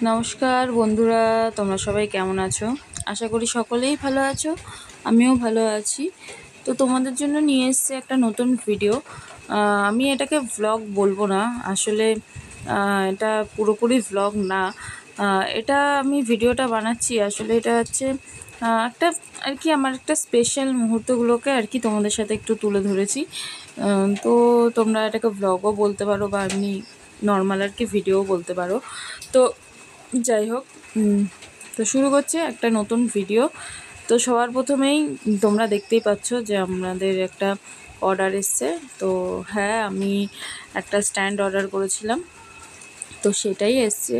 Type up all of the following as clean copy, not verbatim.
নমস্কার বন্ধুরা, তোমরা সবাই কেমন আছো? আশা করি সকলেই ভালো আছো। আমিও ভালো আছি। তো তোমাদের জন্য নিয়ে এসেছি একটা নতুন ভিডিও। আমি এটাকে ভ্লগ বলবো না, আসলে এটা পুরোপুরি ভ্লগ না। এটা আমি ভিডিওটা বানাচ্ছি, আসলে এটা হচ্ছে একটা আর কি আমার একটা স্পেশাল মুহূর্তগুলোকে আর কি তোমাদের সাথে একটু তুলে ধরেছি। তো তোমরা এটাকে ভ্লগও বলতে পারো বা এমনি নর্মাল আর কি ভিডিও বলতে পারো। তো যাই হোক, তো শুরু করছে একটা নতুন ভিডিও। তো সবার প্রথমেই তোমরা দেখতেই পাচ্ছ যে আমাদের একটা অর্ডার এসছে। তো হ্যাঁ, আমি একটা স্ট্যান্ড অর্ডার করেছিলাম, তো সেটাই এসছে।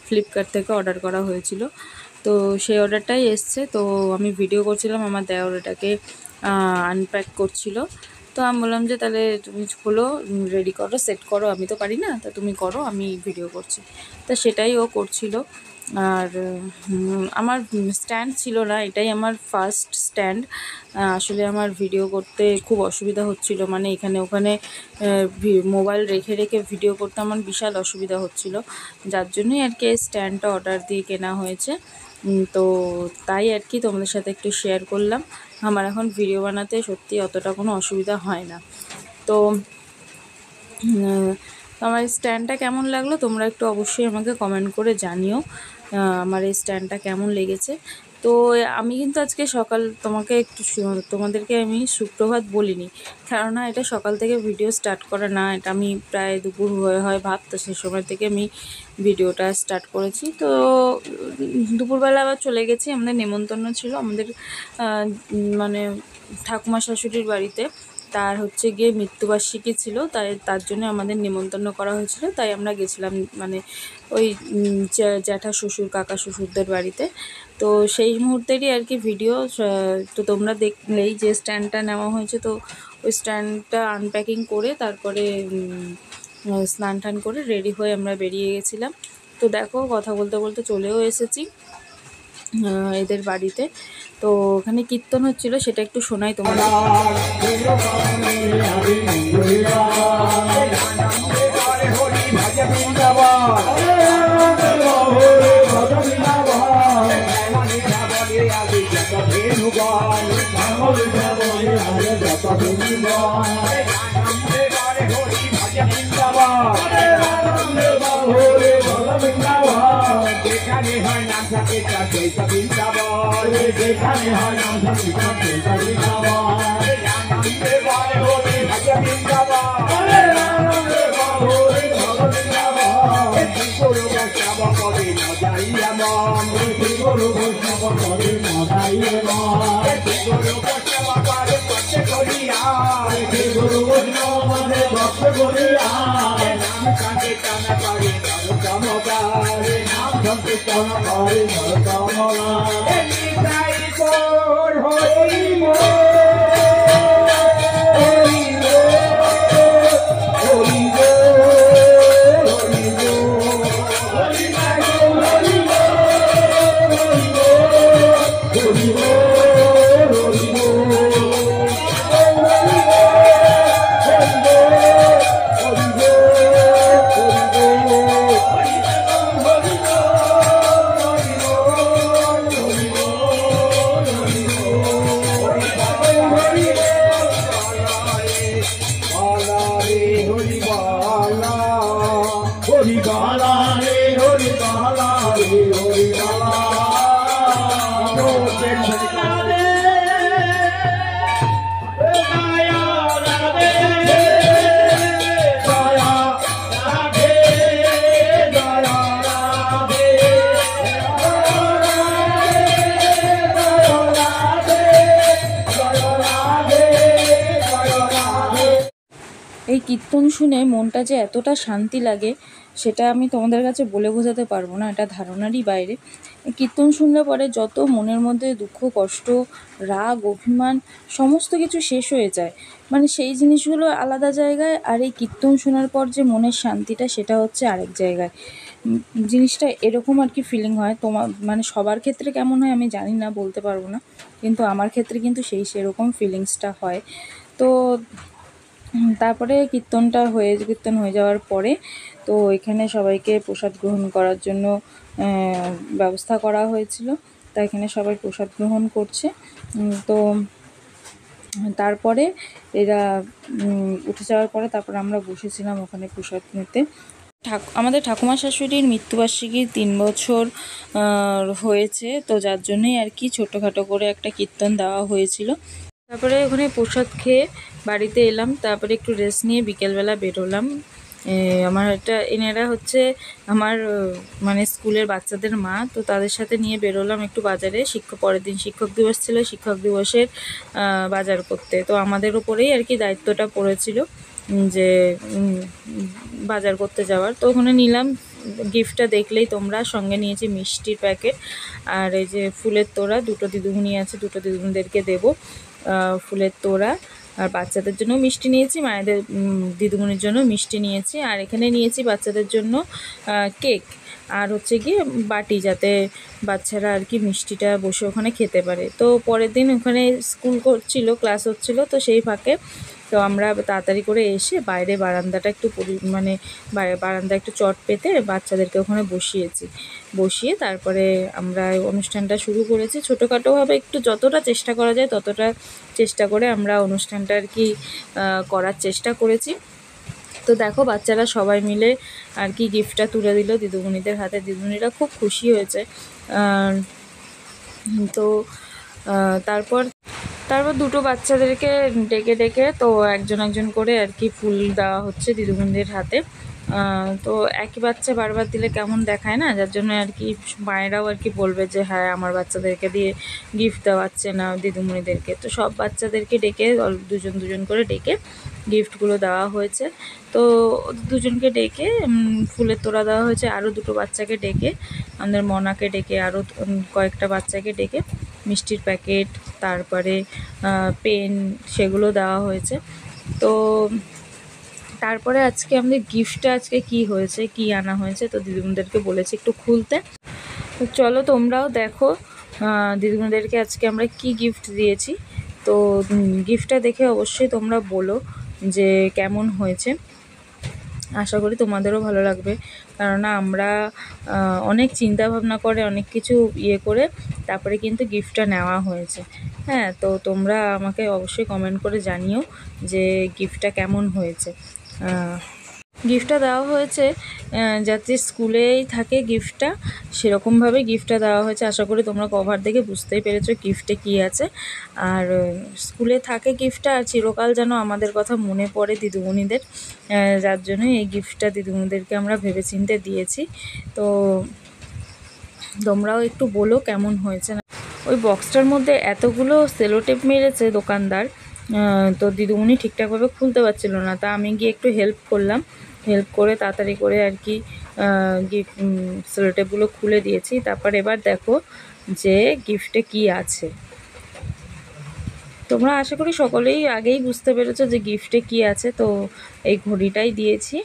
ফ্লিপকার্ট থেকে অর্ডার করা হয়েছিল, তো সেই অর্ডারটাই এসছে। তো আমি ভিডিও করছিলাম, আমার দেওর এটাকে আনপ্যাক করছিল। তো আমি বললাম যে তাহলে তুমি খোলো, রেডি করো, সেট করো, আমি তো পারি না, তা তুমি করো, আমি ভিডিও করছি। তা সেটাই ও করছিল। আর আমার স্ট্যান্ড ছিল না, এটাই আমার ফার্স্ট স্ট্যান্ড। আসলে আমার ভিডিও করতে খুব অসুবিধা হচ্ছিল, মানে এখানে ওখানে মোবাইল রেখে রেখে ভিডিও করতে আমার বিশাল অসুবিধা হচ্ছিল, যার জন্যই আর কি এই স্ট্যান্ডটা অর্ডার দিয়ে কেনা হয়েছে। তো তাই আর কি তোমাদের সাথে একটু শেয়ার করলাম। আমার এখন ভিডিও বানাতে সত্যি অতটা কোনো অসুবিধা হয় না। তো আমার এই স্ট্যান্ডটা কেমন লাগলো তোমরা একটু অবশ্যই আমাকে কমেন্ট করে জানিও, আমার এই স্ট্যান্ডটা কেমন লেগেছে। তো আমি কিন্তু আজকে সকাল তোমাদেরকে আমি সুপ্রভাত বলিনি, কেননা এটা সকাল থেকে ভিডিও স্টার্ট করা না, এটা আমি প্রায় দুপুর হয়ে হয় ভাত, তো সেই সময় থেকে আমি ভিডিওটা স্টার্ট করেছি। তো দুপুরবেলা আবার চলে গেছি, আমাদের নেমন্তন্ন ছিল, আমাদের মানে ঠাকুমা শাশুড়ির বাড়িতে। তার হচ্ছে গিয়ে মৃত্যুবার্ষিকী ছিল, তার জন্য আমাদের নিমন্ত্রণ করা হয়েছিল, তাই আমরা গেছিলাম, মানে ওই জ্যাঠা শ্বশুর কাকা শ্বশুরদের বাড়িতে। তো সেই মুহূর্তেরই আর কি ভিডিও। তো তোমরা দেখলেই যে স্ট্যান্ডটা নেওয়া হয়েছে, তো ওই স্ট্যান্ডটা আনপ্যাকিং করে তারপরে স্নান টান করে রেডি হয়ে আমরা বেরিয়ে গেছিলাম। তো দেখো, কথা বলতে বলতে চলেও এসেছি এদের বাড়িতে। তো ওখানে কীর্তন হচ্ছিল, সেটা একটু শোনাই তোমাদের। যেখানে হয় নাম থাকে তার জয়টা বৃন্দাবন, যেখানে হয় নাম থাকে তার জয়টা বৃন্দাবন, আনন্দে বলে হরি ভাজা বৃন্দাবন, আনন্দে বলে হরি বৃন্দাবন, গুরু বৈষ্ণব পদে মজাইয়া মন, গুরু বৈষ্ণব পদে মজাইয়া মন, গুরু বৈষ্ণব পদে ভক্ত করিয়া, গুরু বৈষ্ণব পদে ভক্ত করিয়া, নাম সংকীর্তন করে চমকারে, নাম সংকীর্তন করে চমকারে, নিতাই গৌর হরি বল, হরি বল, হরি বল, হরি বল, হরি বল, হরি বল, হরি বল, হরি বল, হরি বালা রে হরি বালা রে হরি বালা, রাধে দয়া রাধে দয়া রাধে দয়া রাধে এই কীর্তন শুনে মনটা যে এতটা শান্তি লাগে সেটা আমি তোমাদের কাছে বলে বোঝাতে পারবো না, এটা ধারণারই বাইরে। এই কীর্তন শুনলে পরে যত মনের মধ্যে দুঃখ কষ্ট রাগ অভিমান সমস্ত কিছু শেষ হয়ে যায়, মানে সেই জিনিসগুলো আলাদা জায়গায়, আর এই কীর্তন শোনার পর যে মনের শান্তিটা সেটা হচ্ছে আরেক জায়গায়। জিনিসটা এরকম আর কি ফিলিং হয়। তোমার মানে সবার ক্ষেত্রে কেমন হয় আমি জানি না, বলতে পারবো না, কিন্তু আমার ক্ষেত্রে কিন্তু সেরকম ফিলিংসটা হয়। তো তারপরে কীর্তন হয়ে যাওয়ার পরে তো এখানে সবাইকে প্রসাদ গ্রহণ করার জন্য ব্যবস্থা করা হয়েছিল। তা এখানে সবাই প্রসাদ গ্রহণ করছে। তো তারপরে এরা উঠে যাওয়ার পরে তারপরে আমরা বসেছিলাম ওখানে প্রসাদ নিতে। আমাদের ঠাকুমা শাশুড়ির মৃত্যুবার্ষিকী 3 বছর হয়েছে, তো যার জন্যই আর কি ছোটোখাটো করে একটা কীর্তন দেওয়া হয়েছিল। তারপরে ওখানে প্রসাদ খেয়ে বাড়িতে এলাম, তারপরে একটু রেস্ট নিয়ে বিকেলবেলা বেরোলাম। এনারা হচ্ছে আমার মানে স্কুলের বাচ্চাদের মা, তো তাদের সাথে নিয়ে বেরোলাম একটু বাজারে। পরের দিন শিক্ষক দিবস ছিল, শিক্ষক দিবসের বাজার করতে। তো আমাদের ওপরেই আর কি দায়িত্বটা পড়েছিল যে বাজার করতে যাওয়ার। তো ওখানে নিলাম, গিফটটা দেখলেই তোমরা, সঙ্গে নিয়েছি মিষ্টির প্যাকেট আর এই যে ফুলের তোড়া। দুটো দিদিমণি আছে, দুটো দিদিমণিদেরকে দেবো ফুলের তোড়া। আর বাচ্চাদের জন্য মিষ্টি নিয়েছি, মায়েদের দিদিমণির জন্য মিষ্টি নিয়েছি। আর এখানে নিয়েছি বাচ্চাদের জন্য কেক আর হচ্ছে গিয়ে বাটি, যাতে বাচ্চারা আর কি মিষ্টিটা বসে ওখানে খেতে পারে। তো পরের দিন ওখানে স্কুল করছিল, ক্লাস হচ্ছিল, তো সেই ফাঁকে তো আমরা তাড়াতাড়ি করে এসে বাইরে বারান্দাটা একটু বারান্দা একটু চট পেতে বাচ্চাদেরকে ওখানে বসিয়ে তারপরে আমরা অনুষ্ঠানটা শুরু করেছি। ছোটোখাটোভাবে একটু যতটা চেষ্টা করা যায় ততটা চেষ্টা করে আমরা অনুষ্ঠানটা আর কি করার চেষ্টা করেছি। তো দেখো বাচ্চারা সবাই মিলে আর কি গিফটটা তুলে দিল দিদিমণিদের হাতে। দিদিমণিরা খুব খুশি হয়েছে। তো তারপর দুটো বাচ্চাদেরকে ডেকে তো একজন করে আর কি ফুল দেওয়া হচ্ছে দিদিমণিদের হাতে। তো একই বাচ্চা বারবার দিলে কেমন দেখায় না, যার জন্য আর কি মায়েরাও আর কি বলবে যে হ্যাঁ আমার বাচ্চাদেরকে দিয়ে গিফট দেওয়াচ্ছে না দিদিমণিদেরকে। তো সব বাচ্চাদেরকে ডেকে দুজন করে ডেকে গিফটগুলো দেওয়া হয়েছে। তো দুজনকে ডেকে ফুলের তোড়া দেওয়া হয়েছে, আরও দুটো বাচ্চাকে ডেকে, আমাদের মনাকে ডেকে, আরও কয়েকটা বাচ্চাকে ডেকে মিষ্টির প্যাকেট, তারপরে পেন, সেগুলো দেওয়া হয়েছে। তো তারপরে আজকে আমাদের গিফটটা আজকে কি হয়েছে, কি আনা হয়েছে, তো দিদিমণিদেরকে বলেছি একটু খুলতে। তো চলো তোমরাও দেখো দিদিমণিদেরকে আজকে আমরা কি গিফট দিয়েছি। তো গিফটটা দেখে অবশ্যই তোমরা বলো যে কেমন হয়েছে। আশা করি তোমাদেরও ভালো লাগবে, কেননা আমরা অনেক চিন্তা ভাবনা করে অনেক কিছু করে তারপরে কিন্তু গিফটটা নেওয়া হয়েছে। হ্যাঁ, তো তোমরা আমাকে অবশ্যই কমেন্ট করে জানিও যে গিফটটা কেমন হয়েছে। গিফটটা দেওয়া হয়েছে যাতে স্কুলেই থাকে গিফটটা, সেরকমভাবে গিফটটা দেওয়া হয়েছে। আশা করি তোমরা কভার দেখে বুঝতেই পেরেছো গিফটে কী আছে। আর স্কুলে থাকে গিফটটা, আর চিরকাল যেন আমাদের কথা মনে পড়ে দিদিমণিদের, যার জন্য এই গিফটটা দিদিমণিদেরকে আমরা ভেবেচিন্তে দিয়েছি। তো তোমরাও একটু বলো কেমন হয়েছে। না ওই বক্সটার মধ্যে এতগুলো সেলোটেপ মেরেছে দোকানদার, তো দিদিমণি ঠিকঠাকভাবে খুলতে পারছিল না। তা আমি গিয়ে একটু হেল্প করে তাড়াতাড়ি করে আর কি সেলোটেপগুলো খুলে দিয়েছি। তারপর এবার দেখো যে গিফটে কি আছে। তোমরা আশা করি সকলেই আগেই বুঝতে পেরেছো যে গিফটে কি আছে। তো এই ঘড়িটাই দিয়েছি।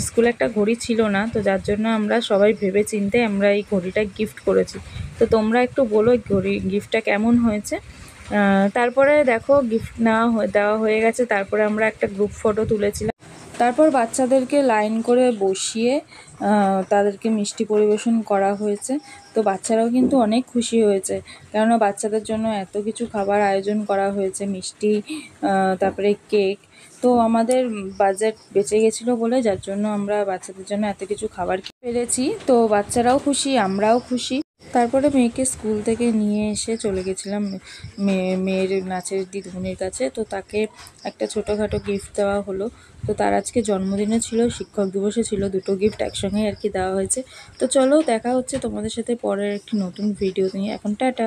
স্কুলে একটা ঘড়ি ছিল না, তো যার জন্য আমরা সবাই ভেবে চিন্তে আমরা এই ঘড়িটা গিফট করেছি। তো তোমরা একটু বলো গিফটটা কেমন হয়েছে। তারপরে দেখো গিফট দেওয়া হয়ে গেছে। তারপরে আমরা একটা গ্রুপ ফটো তুলেছিলাম। তারপর বাচ্চাদেরকে লাইন করে বসিয়ে তাদেরকে মিষ্টি পরিবেশন করা হয়েছে। তো বাচ্চারাও কিন্তু অনেক খুশি হয়েছে, কেননা বাচ্চাদের জন্য এত কিছু খাবার আয়োজন করা হয়েছে, মিষ্টি, তারপরে কেক। তো আমাদের বাজেট বেঁচে গেছিলো বলে, যার জন্য আমরা বাচ্চাদের জন্য এত কিছু খাবার পেরেছি। তো বাচ্চারাও খুশি, আমরাও খুশি। তারপরে মেয়েকে স্কুল থেকে নিয়ে এসে চলে গেছিলাম মেয়ের নাচের দিদিমণির কাছে। তো তাকে একটা ছোটোখাটো গিফট দেওয়া হলো। তো তার আজকে জন্মদিনে ছিল, শিক্ষক দিবসে ছিল, দুটো গিফট একসঙ্গে আর কি দেওয়া হয়েছে। তো চলো দেখা হচ্ছে তোমাদের সাথে পরের একটি নতুন ভিডিও নিয়ে। এখন টাটা।